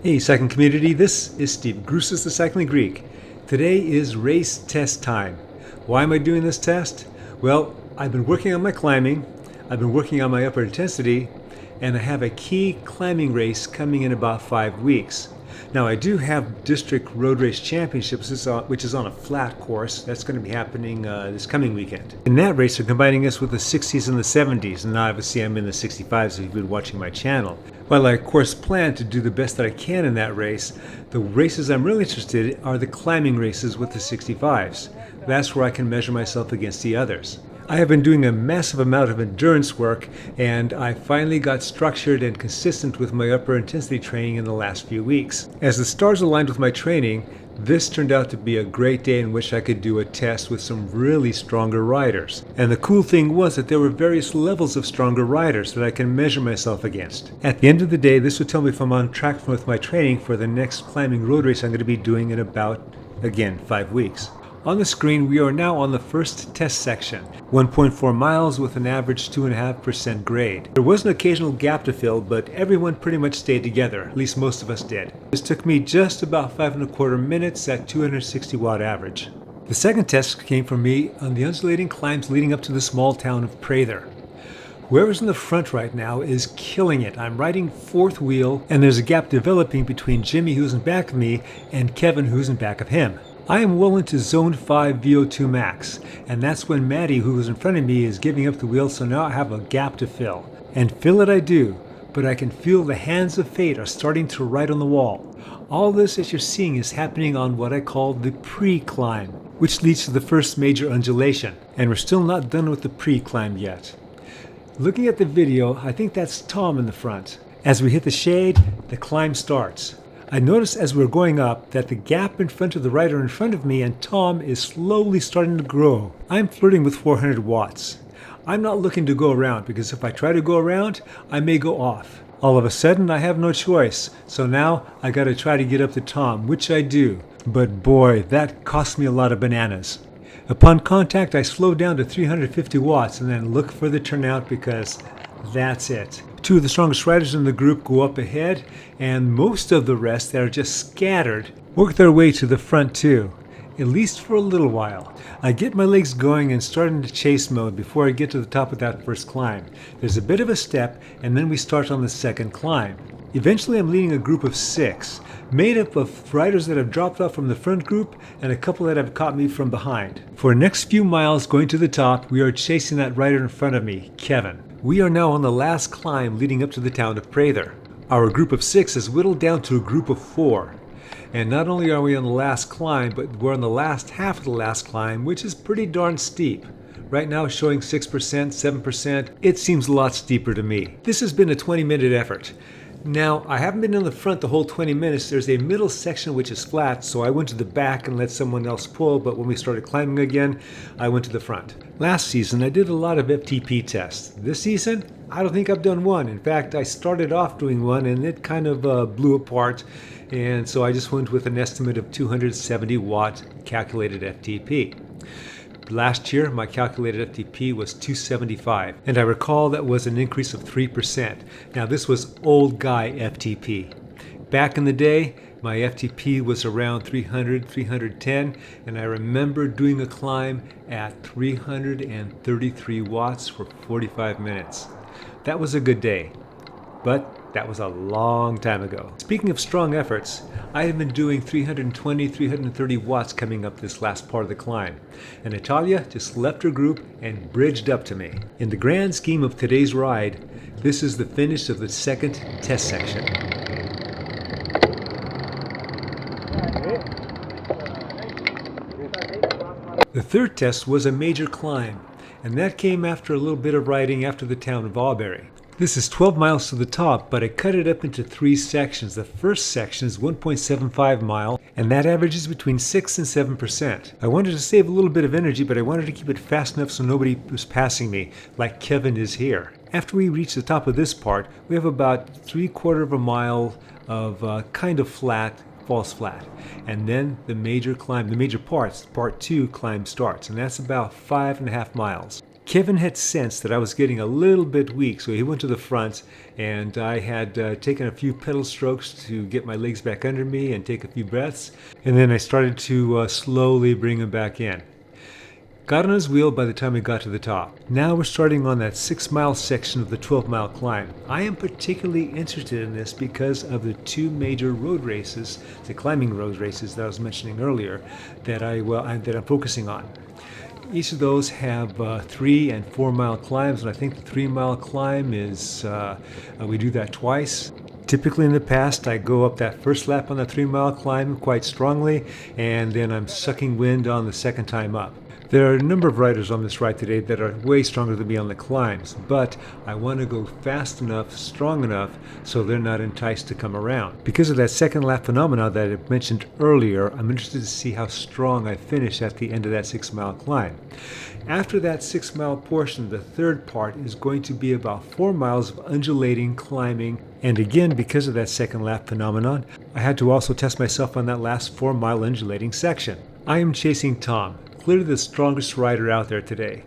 Hey cycling community, this is Steve Grusis, the Cycling Greek. Today is race test time. Why am I doing this test? Well, I've been working on my climbing, I've been working on my upper intensity, and I have a key climbing race coming in about 5 weeks. Now I do have District Road Race Championships, which is on a flat course. That's going to be happening this coming weekend. In that race, they're combining us with the 60s and the 70s, and obviously I'm in the 65s if you've been watching my channel. While I of course plan to do the best that I can in that race, the races I'm really interested in are the climbing races with the 65s. That's where I can measure myself against the others. I have been doing a massive amount of endurance work, and I finally got structured and consistent with my upper intensity training in the last few weeks. As the stars aligned with my training, this turned out to be a great day in which I could do a test with some really stronger riders. And the cool thing was that there were various levels of stronger riders that I can measure myself against. At the end of the day, this would tell me if I'm on track with my training for the next climbing road race I'm going to be doing in about, again, 5 weeks. On the screen, we are now on the first test section, 1.4 miles with an average 2.5% grade. There was an occasional gap to fill, but everyone pretty much stayed together, at least most of us did. This took me just about 5.25 minutes at 260 watt average. The second test came for me on the undulating climbs leading up to the small town of Prather. Whoever's in the front right now is killing it. I'm riding fourth wheel, and there's a gap developing between Jimmy, who's in back of me, and Kevin, who's in back of him. I am well into zone 5 VO2 max, and that's when Maddie, who was in front of me, is giving up the wheel, so now I have a gap to fill. And fill it I do, but I can feel the hands of fate are starting to write on the wall. All this that you're seeing is happening on what I call the pre-climb, which leads to the first major undulation, and we're still not done with the pre-climb yet. Looking at the video, I think that's Tom in the front. As we hit the shade, the climb starts. I noticed as we were going up that the gap in front of the rider in front of me and Tom is slowly starting to grow. I'm flirting with 400 watts. I'm not looking to go around because if I try to go around, I may go off. All of a sudden, I have no choice. So now I got to try to get up to Tom, which I do. But boy, that cost me a lot of bananas. Upon contact, I slow down to 350 watts and then look for the turnout because that's it. Two of the strongest riders in the group go up ahead, and most of the rest that are just scattered work their way to the front too, at least for a little while. I get my legs going and start into chase mode before I get to the top of that first climb. There's a bit of a step, and then we start on the second climb. Eventually I'm leading a group of 6, made up of riders that have dropped off from the front group and a couple that have caught me from behind. For the next few miles going to the top, we are chasing that rider in front of me, Kevin. We are now on the last climb leading up to the town of Prather. Our group of 6 is whittled down to a group of 4. And not only are we on the last climb, but we're on the last half of the last climb, which is pretty darn steep. Right now showing 6%, 7%. It seems a lot steeper to me. This has been a 20-minute effort. Now, I haven't been in the front the whole 20 minutes. There's a middle section which is flat, so I went to the back and let someone else pull, but when we started climbing again, I went to the front. Last season, I did a lot of FTP tests. This season, I don't think I've done one. In fact, I started off doing one and it kind of blew apart, and so I just went with an estimate of 270 watt calculated FTP. Last year, my calculated FTP was 275, and I recall that was an increase of 3%. Now, this was old guy FTP. Back in the day, my FTP was around 300, 310, and I remember doing a climb at 333 watts for 45 minutes. That was a good day, but that was a long time ago. Speaking of strong efforts, I have been doing 320, 330 watts coming up this last part of the climb. And Natalia just left her group and bridged up to me. In the grand scheme of today's ride, this is the finish of the second test section. The third test was a major climb, and that came after a little bit of riding after the town of Auberry. This is 12 miles to the top, but I cut it up into 3 sections. The first section is 1.75 mile, and that averages between 6 and 7%. I wanted to save a little bit of energy, but I wanted to keep it fast enough so nobody was passing me, like Kevin is here. After we reach the top of this part, we have about 3/4 of a mile of kind of flat, falls flat. And then the major climb, the major parts, part 2 climb starts, and that's about 5.5 miles. Kevin had sensed that I was getting a little bit weak, so he went to the front, and I had taken a few pedal strokes to get my legs back under me and take a few breaths, and then I started to slowly bring him back in. Got on his wheel by the time we got to the top. Now we're starting on that 6-mile section of the 12-mile climb. I am particularly interested in this because of the two major road races, the climbing road races that I was mentioning earlier, that I'm focusing on. Each of those have 3 and 4 mile climbs, and I think the 3-mile climb is, we do that twice. Typically in the past, I go up that first lap on the 3-mile climb quite strongly, and then I'm sucking wind on the second time up. There are a number of riders on this ride today that are way stronger than me on the climbs, but I want to go fast enough, strong enough, so they're not enticed to come around. Because of that second lap phenomena that I mentioned earlier, I'm interested to see how strong I finish at the end of that 6-mile climb. After that 6-mile portion, the third part is going to be about 4 miles of undulating climbing. And again, because of that second lap phenomenon, I had to also test myself on that last 4-mile undulating section. I am chasing Tom, clearly the strongest rider out there today.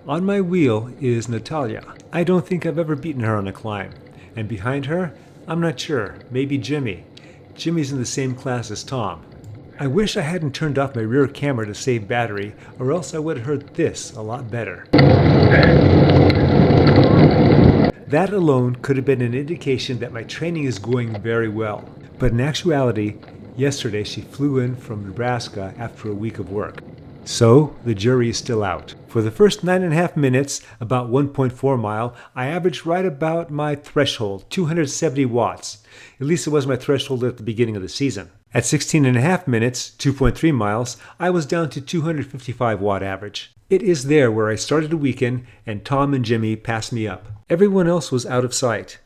On my wheel is Natalia. I don't think I've ever beaten her on a climb. And behind her, I'm not sure, maybe Jimmy. Jimmy's in the same class as Tom. I wish I hadn't turned off my rear camera to save battery, or else I would have heard this a lot better. That alone could have been an indication that my training is going very well. But in actuality, yesterday she flew in from Nebraska after a week of work. So, the jury is still out. For the first 9.5 minutes, about 1.4 mile, I averaged right about my threshold, 270 watts. At least it was my threshold at the beginning of the season. At 16.5 minutes, 2.3 miles, I was down to 255 watt average. It is there where I started to weaken, and Tom and Jimmy passed me up. Everyone else was out of sight.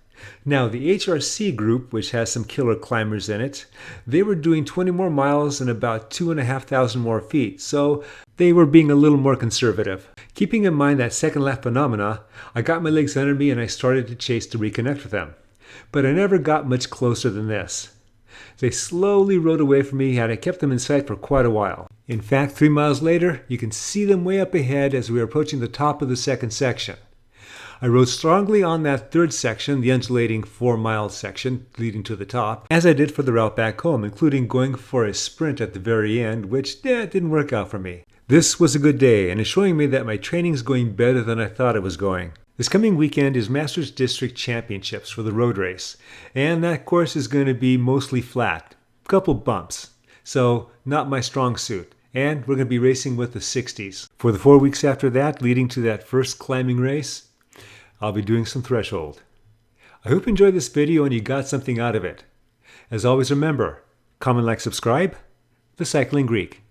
Now, the HRC group, which has some killer climbers in it, they were doing 20 more miles and about 2,500 more feet, so they were being a little more conservative. Keeping in mind that second lap phenomena, I got my legs under me and I started to chase to reconnect with them. But I never got much closer than this. They slowly rode away from me, and I kept them in sight for quite a while. In fact, 3 miles later, you can see them way up ahead as we were approaching the top of the second section. I rode strongly on that third section, the undulating 4-mile section leading to the top, as I did for the route back home, including going for a sprint at the very end, which didn't work out for me. This was a good day, and is showing me that my training is going better than I thought it was going. This coming weekend is Masters District Championships for the road race, and that course is going to be mostly flat, a couple bumps, so not my strong suit. And we're going to be racing with the 60s. For the 4 weeks after that, leading to that first climbing race, I'll be doing some threshold. I hope you enjoyed this video and you got something out of it. As always, remember, comment, like, subscribe. The Cycling Greek.